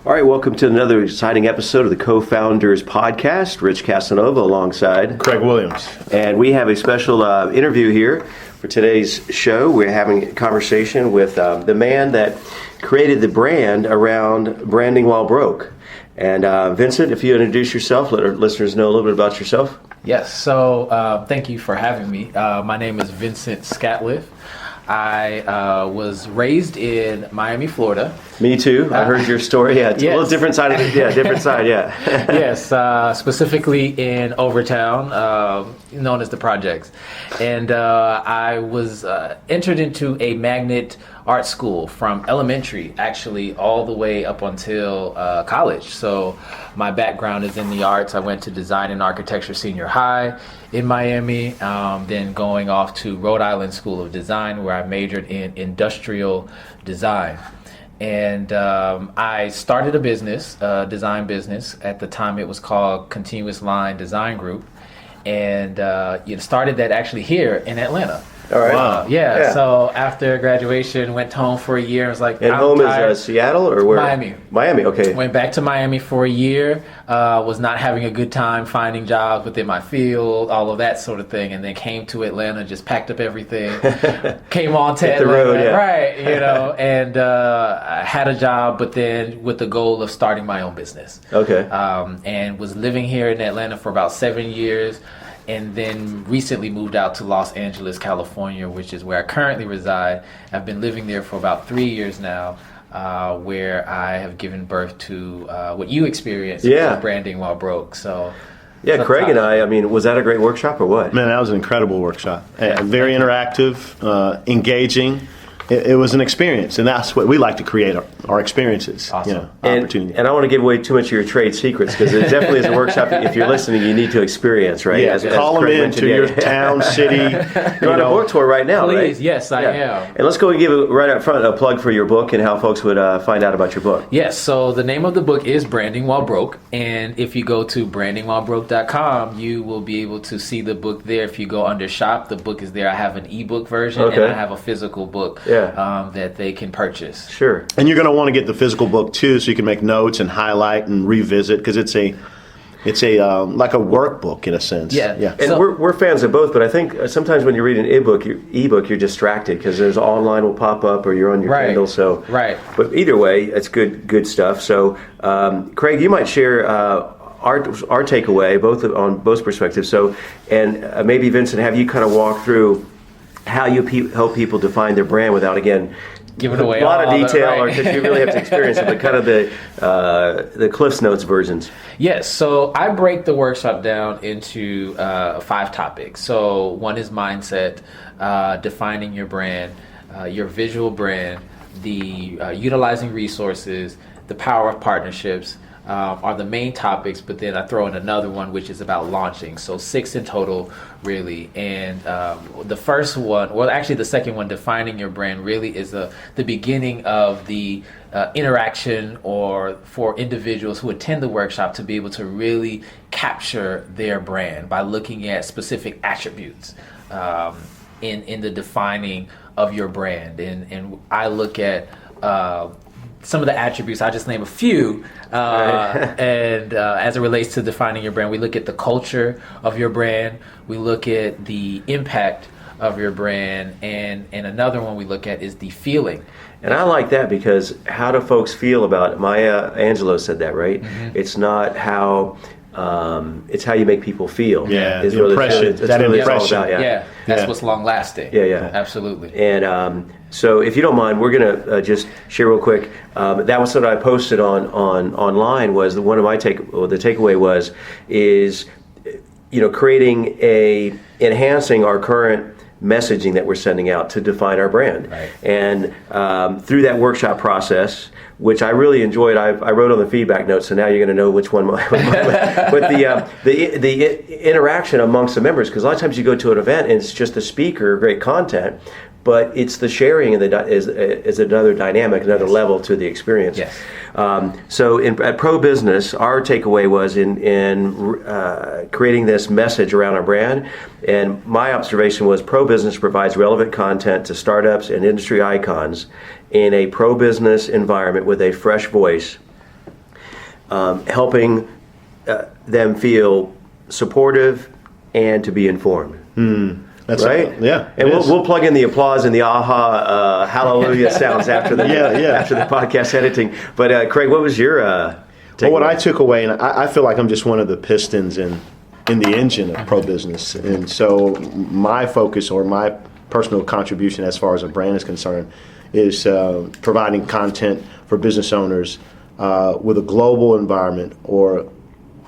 All right, welcome to another exciting episode of the Co-founders-podcast. Rich-Casanova alongside Craig Williams. And we have a special interview here for today's show. We're having a conversation with the man that created the brand around branding while broke. And Vincent, if you introduce yourself, let our listeners know a little bit about yourself. Yes, so thank you for having me. My name is Vincent Scatliffe. I was raised in Miami, Florida. Me too. I heard your story. Yeah, it's yes. a little different side of it. Yeah, different side, yeah. Yes, specifically in Overtown, known as the Projects. And I was entered into a magnet art school from elementary, actually, all the way up until college. So my background is in the arts. I went to Design and Architecture Senior High in Miami, then going off to Rhode Island School of Design, where I majored in industrial design. And I started a business, design business. At the time, it was called Continuous Line Design Group, and started that actually here in Atlanta. All right. Wow. Yeah. So after graduation, went home for a year. I was like, and home is Seattle or where? Miami. Miami. Okay. Went back to Miami for a year. Was not having a good time finding jobs within my field, all of that sort of thing, and then came to Atlanta. Just packed up everything, came on to Atlanta, the road, yeah. right? And I had a job, but then with the goal of starting my own business. Okay. And was living here in Atlanta for about 7 years. And then recently moved out to Los Angeles, California, which is where I currently reside. I've been living there for about 3 years now, where I have given birth to what you experienced, yeah. Branding while broke. So, yeah, Craig and I mean, was that a great workshop or what? Man, that was an incredible workshop. Very interactive, engaging. It was an experience, and that's what we like to create, our experiences. Awesome. Opportunity. And I don't want to give away too much of your trade secrets, because it definitely is a workshop. If you're listening, you need to experience, right? Yeah, call them into your town, city. You're on a book tour right now, please, right? yes, I am. And let's go and give right up front a plug for your book and how folks would find out about your book. Yes, so the name of the book is Branding While Broke, and if you go to brandingwhilebroke.com, you will be able to see the book there. If you go under shop, the book is there. I have an ebook version, and I have a physical book. That they can purchase. Sure. And you're going to want to get the physical book too, so you can make notes and highlight and revisit, because it's a like a workbook in a sense. Yeah. And so, we're fans of both, but I think sometimes when you read an ebook, you're distracted because there's online will pop up or you're on your Kindle. So But either way, it's good stuff. So Craig, you might share our takeaway on both perspectives. So and maybe Vincent, have you kind of walk through how you help people define their brand without, again, giving away a lot of detail, right. or because you really have to experience it, but kind of the Cliff's Notes versions. Yes, so I break the workshop down into 5 topics. So one is mindset, defining your brand, your visual brand, the utilizing resources, the power of partnerships, are the main topics, but then I throw in another one which is about launching. So 6 in total, really. And the first one, well, actually the second one, defining your brand, really is the beginning of the interaction, or for individuals who attend the workshop to be able to really capture their brand by looking at specific attributes in the defining of your brand. And I look at some of the attributes. I just name a few, and as it relates to defining your brand, we look at the culture of your brand, we look at the impact of your brand, and another one we look at is the feeling. And I like that, because how do folks feel about it? Maya Angelou said that, right? Mm-hmm. It's not how, it's how you make people feel. Yeah, is the really impression. It's really impression. All about, That's what's long lasting. Yeah. Absolutely. And so if you don't mind, we're going to just share real quick. That was what I posted online, was one of my the takeaway is enhancing our current messaging that we're sending out to define our brand. Right. And through that workshop process, which I really enjoyed, I wrote on the feedback notes, so now you're going to know which one. But the interaction amongst the members, because a lot of times you go to an event and it's just the speaker, great content, but it's the sharing and is another dynamic, another level to the experience. Yes. So at Pro Business, our takeaway was in creating this message around our brand, and my observation was Pro Business provides relevant content to startups and industry icons in a pro-business environment with a fresh voice helping them feel supportive and to be informed. That's right. And we'll plug in the applause and the aha hallelujah sounds after the after the podcast editing. But Craig, what was your takeaway? What I took away, and I feel like I'm just one of the pistons in the engine of pro business, and so my focus or my personal contribution as far as a brand is concerned is providing content for business owners with a global environment or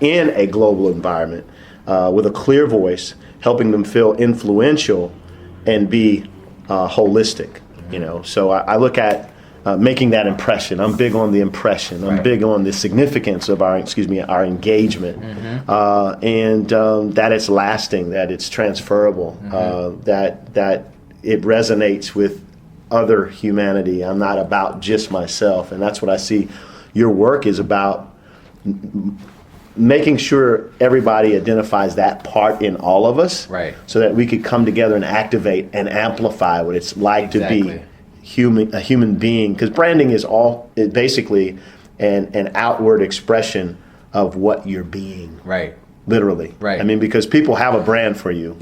in a global environment with a clear voice, helping them feel influential and be holistic. So I look at making that impression. I'm big on the impression. I'm big on the significance of our engagement, and that it's lasting, that it's transferable, that it resonates with other humanity. I'm not about just myself, and that's what I see. Your work is about making sure everybody identifies that part in all of us, so that we could come together and activate and amplify what it's like to be a human being. Because branding is basically an outward expression of what you're being. Literally. I mean, because people have a brand for you.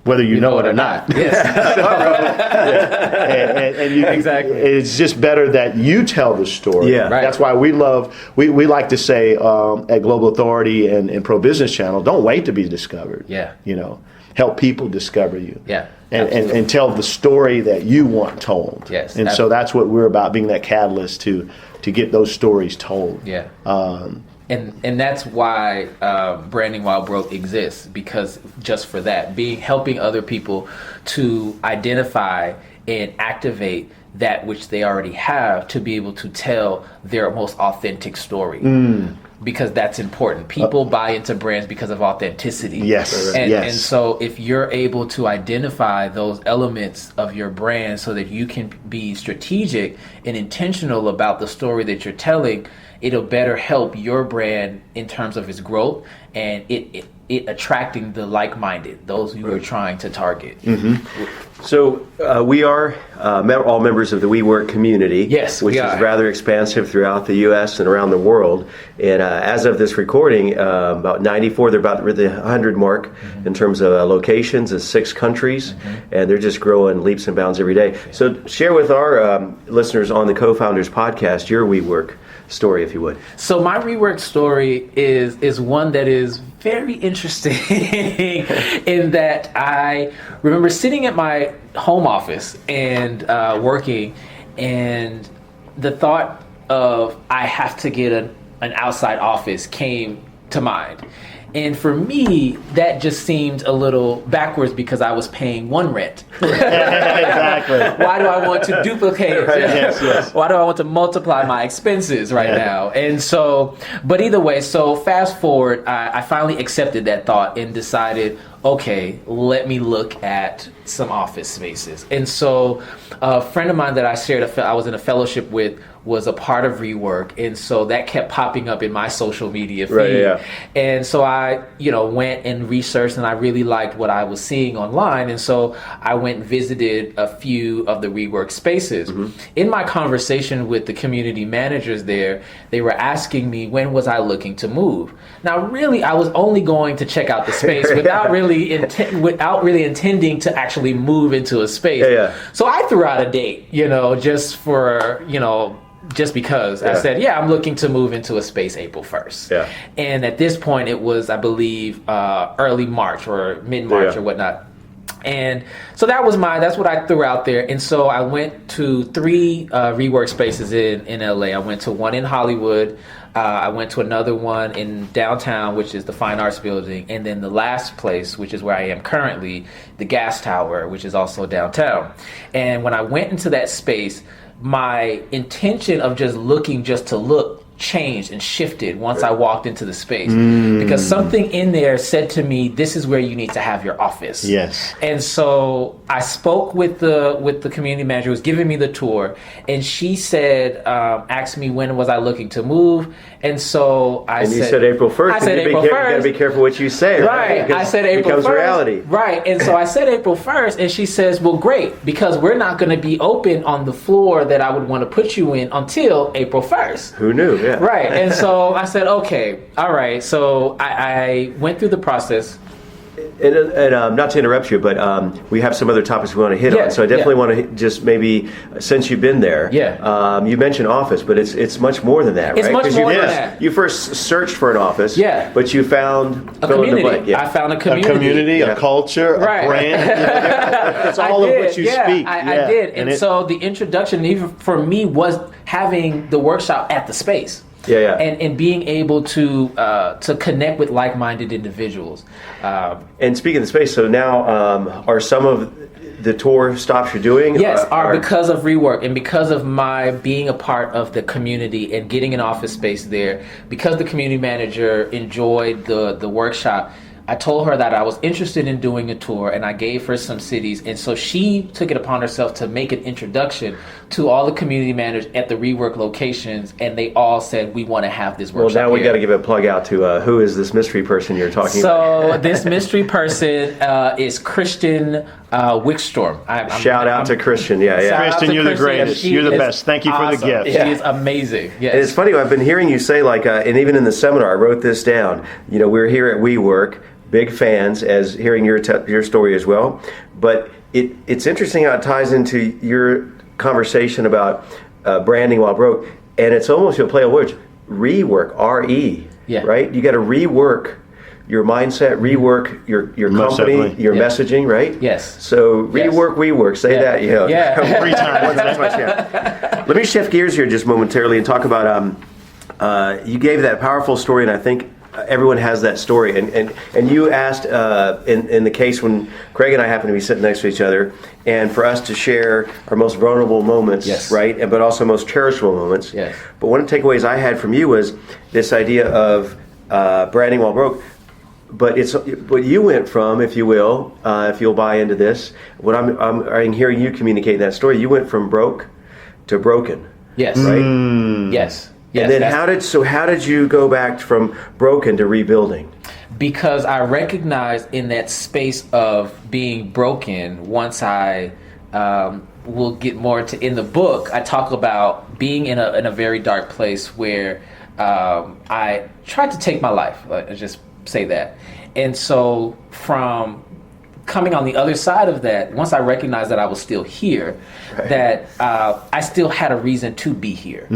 Whether you know it or not. Exactly. It's just better that you tell the story. That's why we like to say at Global Authority and Pro Business Channel, don't wait to be discovered. Help people discover you. And tell the story that you want told. So that's what we're about, being that catalyst to get those stories told. And that's why Branding While Broke exists, because just for that, helping other people to identify and activate that which they already have to be able to tell their most authentic story. Because that's important. People buy into brands because of authenticity. And so if you're able to identify those elements of your brand so that you can be strategic and intentional about the story that you're telling, it'll better help your brand in terms of its growth and it attracting the like-minded, those who are trying to target. So we are all members of the WeWork community, which is rather expansive throughout the U.S. and around the world. And as of this recording, about 94, they're about the 100 mark in terms of locations in 6 countries, and they're just growing leaps and bounds every day. So share with our listeners on the Co-Founders podcast your WeWork story, if you would. So my rework story is one that is very interesting in that I remember sitting at my home office and working, and the thought of I have to get an outside office came to mind. And for me, that just seemed a little backwards because I was paying one rent. Exactly. Why do I want to duplicate? Why do I want to multiply my expenses now? And so, but either way, so fast forward, I finally accepted that thought and decided, okay, let me look at some office spaces. And so a friend of mine that I was in a fellowship with was a part of Rework, and so that kept popping up in my social media feed. And so I, went and researched, and I really liked what I was seeing online, and so I went and visited a few of the Rework spaces. In my conversation with the community managers there, they were asking me when was I looking to move. Now, really, I was only going to check out the space without really intending to actually move into a space. So I threw out a date, just because I said, I'm looking to move into a space April 1st. And at this point, it was, I believe, early March or mid-March or whatnot. And so that's what I threw out there. And so I went to 3 rework spaces in LA. I went to one in Hollywood. I went to another one in downtown, which is the Fine Arts Building. And then the last place, which is where I am currently, the Gas Tower, which is also downtown. And when I went into that space, my intention of just looking just to look changed and shifted once I walked into the space, because something in there said to me, this is where you need to have your office. And so I spoke with the community manager who was giving me the tour, and she said, asked me when was I looking to move. And so I said, you said April 1st. I said April 1st. You got to be careful what you say. Right. I said April 1st. It becomes reality. Right. And so I said April 1st, and she says, well, great, because we're not going to be open on the floor that I would want to put you in until April 1st. Who knew? Yeah. Right. And so I said, okay, all right. So I went through the process. And not to interrupt you, but we have some other topics we want to hit on. So I definitely want to just maybe, since you've been there, you mentioned office, but it's much more than that, right? It's much more than that. You first searched for an office, but you found a community. I found a community. A culture, a brand. That's all of what you speak. I did. And so the introduction, even for me, was having the workshop at the space. And being able to connect with like-minded individuals. And speaking of the space, so now are some of the tour stops you're doing? Yes, are because of rework and because of my being a part of the community and getting an office space there. Because the community manager enjoyed the workshop, I told her that I was interested in doing a tour, and I gave her some cities. And so she took it upon herself to make an introduction to all the community managers at the rework locations, and they all said, we want to have this workshop. Well, now we got to give a plug out to who is this mystery person you're talking about? So this mystery person is Christian Wickstrom. Shout out to Christian. Christian, you're the greatest. You're the best. Thank you for the gift. She is amazing. Yes. And it's funny, I've been hearing you say, like, and even in the seminar, I wrote this down. You know, we're here at WeWork, big fans, as hearing your story as well. But it's interesting how it ties into your conversation about branding while broke. And it's almost, you'll play on words, rework, R-E, right? You got to rework your mindset, rework your company, your messaging, right? Yes. So rework, WeWork, say that, you know. 3 times. That's much, Let me shift gears here just momentarily and talk about, you gave that powerful story, and I think everyone has that story, and you asked in the case when Craig and I happen to be sitting next to each other, and for us to share our most vulnerable moments, right, but also most cherishable moments. Yes. But one of the takeaways I had from you was this idea of branding while broke. But it's what you went from, if you will, if you'll buy into this. What I'm hearing you communicate that story. You went from broke to broken. Yes. Right. Yes. And then how did you go back from broken to rebuilding? Because I recognized in that space of being broken, once I will get more into in the book, I talk about being in a very dark place where I tried to take my life. I just say that. And so from coming on the other side of that, once I recognized that I was still here, that I still had a reason to be here.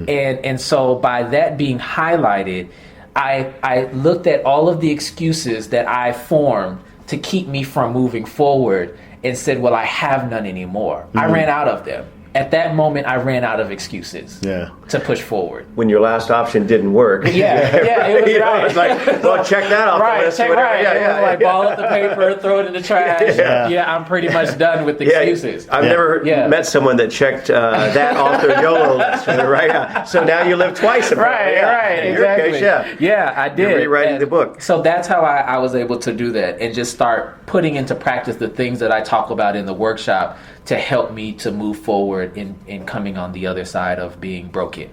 And so by that being highlighted, I looked at all of the excuses that I formed to keep me from moving forward and said, well, I have none anymore. I ran out of them. At that moment, I ran out of excuses to push forward. When your last option didn't work. It was right. It's like, well, check that off the list. It was like ball up the paper, throw it in the trash. I'm pretty much done with excuses. I've never met someone that checked that off their YOLO list. Right? So now you live twice. Right, exactly. I did. You're rewriting the book. So that's how I was able to do that and just start putting into practice the things that I talk about in the workshop to help me to move forward in coming on the other side of being broken.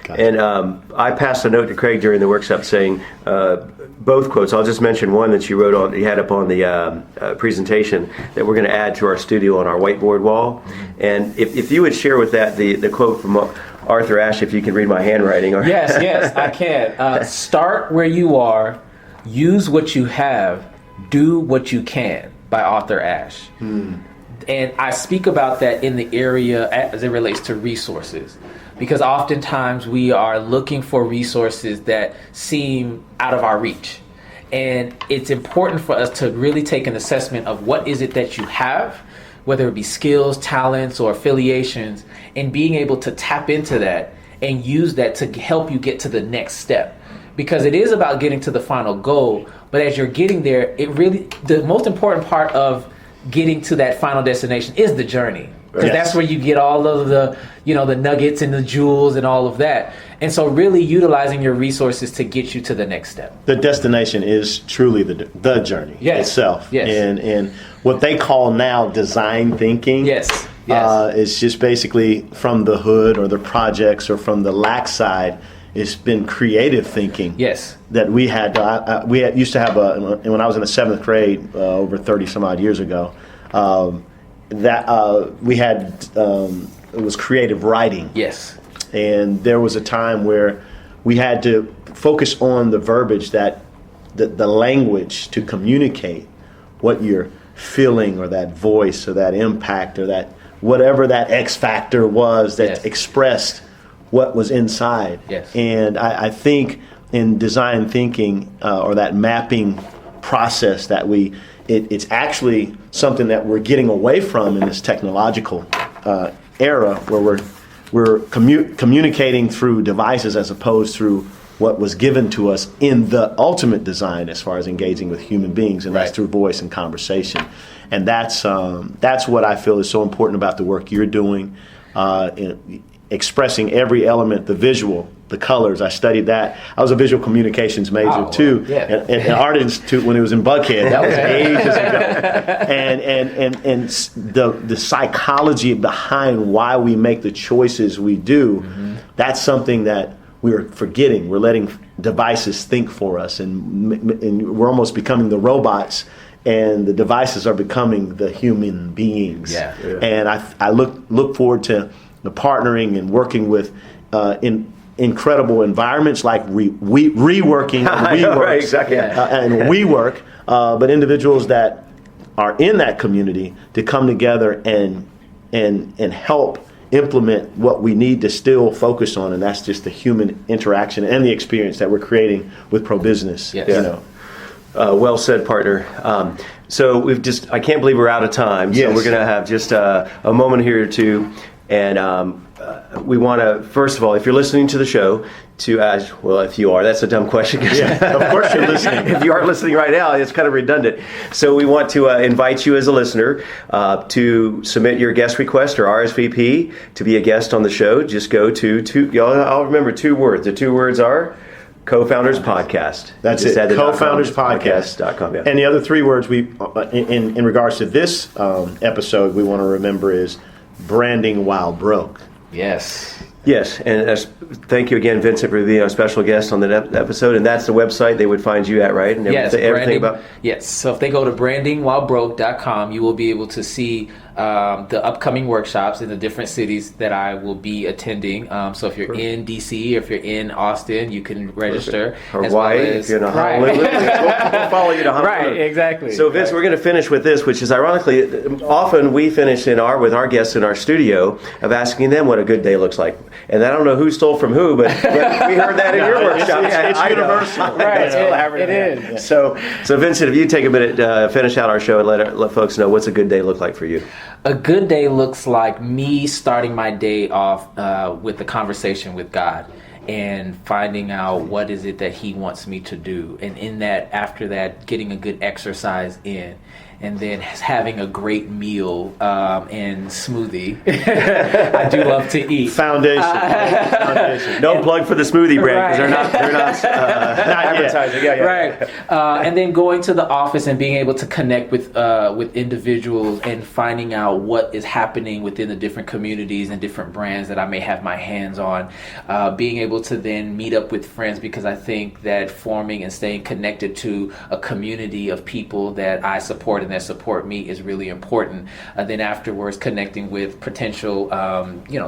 And I passed a note to Craig during the workshop saying both quotes. I'll just mention one that you had up on the presentation that we're going to add to our studio on our whiteboard wall. And if you would share with that the quote from Arthur Ashe, if you can read my handwriting. Yes, I can. Start where you are, use what you have, do what you can, by Arthur Ashe. And I speak about that in the area as it relates to resources, because oftentimes we are looking for resources that seem out of our reach. And it's important for us to really take an assessment of what is it that you have, whether it be skills, talents, or affiliations, and being able to tap into that and use that to help you get to the next step. Because it is about getting to the final goal, but as you're getting there, the most important part of getting to that final destination is the journey, because that's where you get all of the nuggets and the jewels and all of that. And so really utilizing your resources to get you to the next step. The destination is truly the journey itself. And what they call now design thinking is just basically from the hood or the projects or from the lack side. It's been creative thinking. That we had used to have when I was in the 7th grade over 30 some odd years ago, we had it was creative writing. And there was a time where we had to focus on the verbiage, that the language to communicate what you're feeling, or that voice, or that impact, or that whatever that X factor was that expressed what was inside. Yes. And I think in design thinking, or that mapping process, that it's actually something that we're getting away from in this technological era, where we're communicating through devices as opposed through what was given to us in the ultimate design, as far as engaging with human beings, and that's through voice and conversation. And that's what I feel is so important about the work you're doing, in expressing every element, the visual, the colors. I studied that. I was a visual communications major too, at Art Institute when it was in Buckhead. That was ages ago. And the psychology behind why we make the choices we do, that's something that we're forgetting. We're letting devices think for us, and we're almost becoming the robots, and the devices are becoming the human beings. And I look forward to partnering and working with in incredible environments like reworking and and WeWork, but individuals that are in that community to come together and help implement what we need to still focus on, and that's just the human interaction and the experience that we're creating with pro-business. Well said, partner. So I can't believe we're out of time. So we're going to have just a moment here or two. And we want to, first of all, if you're listening to the show, to ask, well, if you are, that's a dumb question. Of course you're listening. If you aren't listening right now, it's kind of redundant. So we want to invite you as a listener to submit your guest request or RSVP to be a guest on the show. Just go to I'll remember two words. The two words are Co-founders-podcast. That's it. Co-founders-podcast.com. And the other three words we, in regards to this episode, we want to remember is branding while broke. Yes. And thank you again, Vincent, for being our special guest on the episode. And that's the website they would find you at, right? And everything about. Yes. So if they go to brandingwhilebroke.com, you will be able to see the upcoming workshops in the different cities that I will be attending. So if you're in DC, or if you're in Austin, you can register. Hawaii, if you're in Honolulu, we'll follow you to Honolulu. Right, exactly. So Vince, we're going to finish with this, which is ironically, often we finish with our guests in our studio of asking them what a good day looks like. And I don't know who stole from who, but we heard that in your workshop. It's universal. Right, it is. So Vincent, if you take a minute, finish out our show and let folks know, what's a good day look like for you? A good day looks like me starting my day off with a conversation with God and finding out what is it that He wants me to do. And in that, after that, getting a good exercise in. And then having a great meal and smoothie. I do love to eat. Foundation. No plug for the smoothie brand, because they're not advertising. Right. And then going to the office and being able to connect with individuals and finding out what is happening within the different communities and different brands that I may have my hands on. Being able to then meet up with friends, because I think that forming and staying connected to a community of people that I support and that support me is really important. Then afterwards, connecting with potential,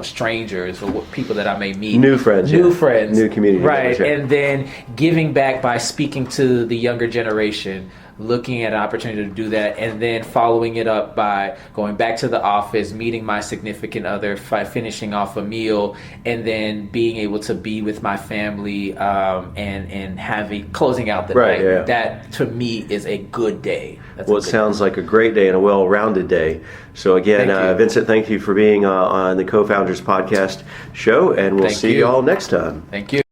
strangers or people that I may meet. New friends. New community. Right. And then giving back by speaking to the younger generation, looking at an opportunity to do that, and then following it up by going back to the office, meeting my significant other, finishing off a meal, and then being able to be with my family and closing out the night. Yeah. That to me is a good day. It sounds like a great day and a well-rounded day. So again, Vincent, thank you for being on the Co-Founders Podcast show, and we'll see you all next time. Thank you.